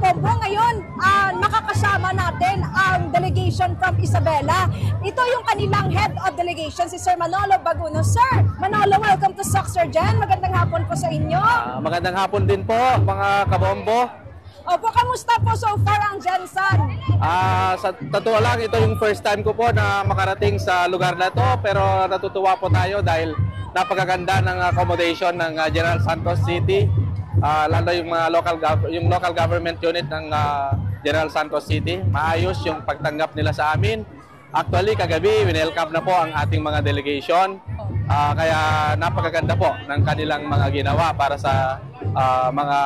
Kabombo, ngayon makakasama natin ang delegation from Isabela. Ito yung kanilang head of delegation, si Sir Manolo Baguno. Sir Manolo, welcome to Soxergen. Magandang hapon po sa inyo. Magandang hapon din po, mga kabombo. Opo, kamusta po so far ang Gensan? Sa totoo lang, ito yung first time ko po na makarating sa lugar na to, pero natutuwa po tayo dahil napakaganda ng accommodation ng General Santos City. Lalo yung mga local government unit ng General Santos City. Maayos yung pagtanggap nila sa amin. Actually, kagabi, winelcome na po ang ating mga delegation. Kaya napakaganda po ng kanilang mga ginawa para sa mga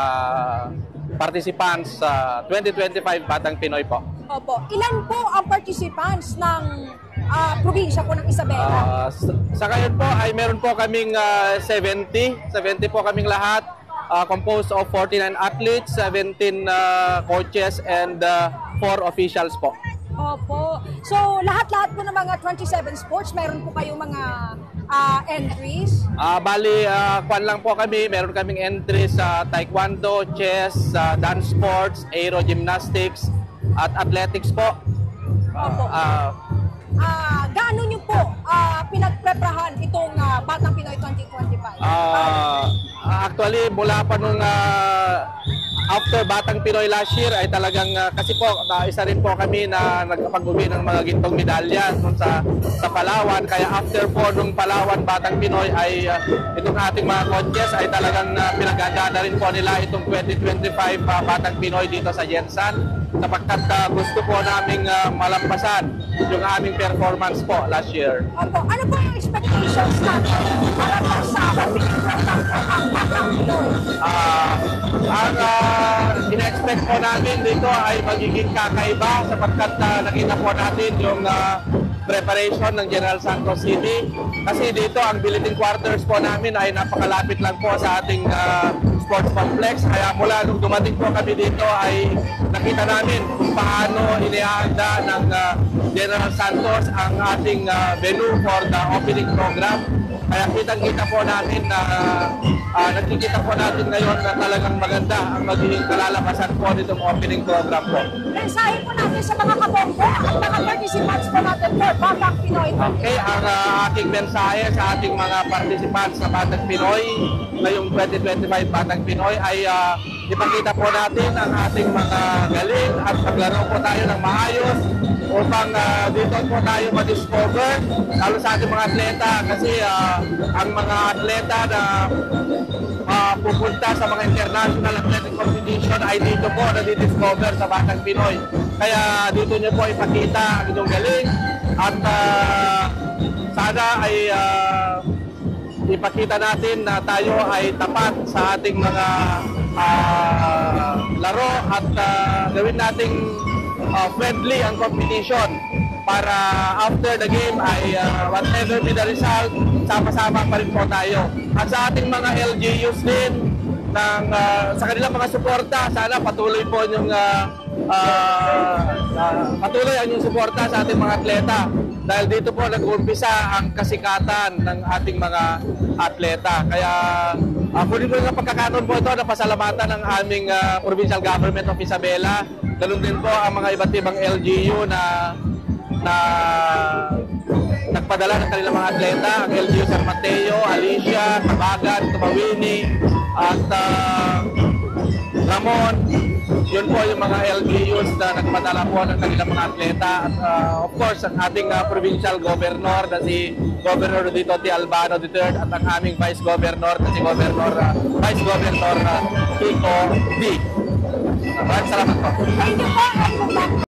participants sa 2025 Batang Pinoy po. Opo. Ilan po ang participants ng probinsya po ng Isabela? Sa ngayon po ay meron po kaming 70 po kaming lahat. Composed of 49 athletes, 17 coaches, and 4 officials po. Opo. So, lahat-lahat po ng mga 27 sports, meron po kayong mga entries? Bali, kwan lang po kami. Meron kaming entries sa taekwondo, chess, dance sports, aero gymnastics, at athletics po. Opo. Gaano nyo po pinagpreprahan itong Batang Pinoy 2025? Actually, mula pa nung after Batang Pinoy last year ay talagang kasi po isa rin po kami na nagkapag-uwi ng mga gintong medalya sa Palawan. Kaya after po nung Palawan Batang Pinoy ay itong ating mga coaches ay talagang pinagagana rin po nila itong 2025 Batang Pinoy dito sa Gensan. Sapagkat gusto po naming malampasan yung aming performance po last year. Opo. Ano po yung expectations natin para sa Batang Pinoy? Ang ina-expect po namin dito ay magiging kakaiba sapagkat nakita po natin yung preparation ng General Santos City. Kasi dito ang billeting quarters po namin ay napakalapit lang po sa ating sports complex. Kaya mula nung dumating po kami dito ay nakita namin kung paano inihanda ng General Santos ang ating venue for the opening program. Kaya kitang-kita po natin na nakikita po natin ngayon na talagang maganda ang magiging kalalabasan po nitong opening program po. Mensahe po natin sa mga kabombo at mga participants po natin for Batang Pinoy. Okay, ang aking mensahe sa ating mga participants sa Batang Pinoy ngayong 2025 Batang Pinoy ay ipakita po natin ang ating mga galing at maglaro po tayo ng maayos upang dito po tayo ma-discover lalo sa ating mga atleta kasi ang mga atleta na pupunta sa mga international athletic competition ay dito po na-discover sa Batang Pinoy. Kaya dito nyo po ipakita ang inyong galing at sana ay ipakita natin na tayo ay tapat sa ating mga laro at gawin nating friendly ang competition para after the game ay whatever be the result, sama-sama pa rin po tayo. At sa ating mga LGUs din, sa kanilang mga suporta, sana patuloy po yung patuloy ang inyong suporta sa ating mga atleta. Dahil dito po nag-uumpisa ang kasikatan ng ating mga atleta. Kaya kunin ko yung pagkakataon po ito na pasalamatan ng aming Provincial Government of Isabela. Ganun din po ang mga iba't ibang LGU na nagpadala ng kanilang mga atleta. Ang LGU San Mateo, Alicia, Tabagan, Tumawini, at Ramon. Yun po yung mga LGUs na nagpadala po ng kanilang mga atleta. At of course, ang ating provincial governor na si Governor Dito T. Albano III at ang aming Vice Governor na si Vice Governor Kiko D. Maraming salamat po. Thank you po.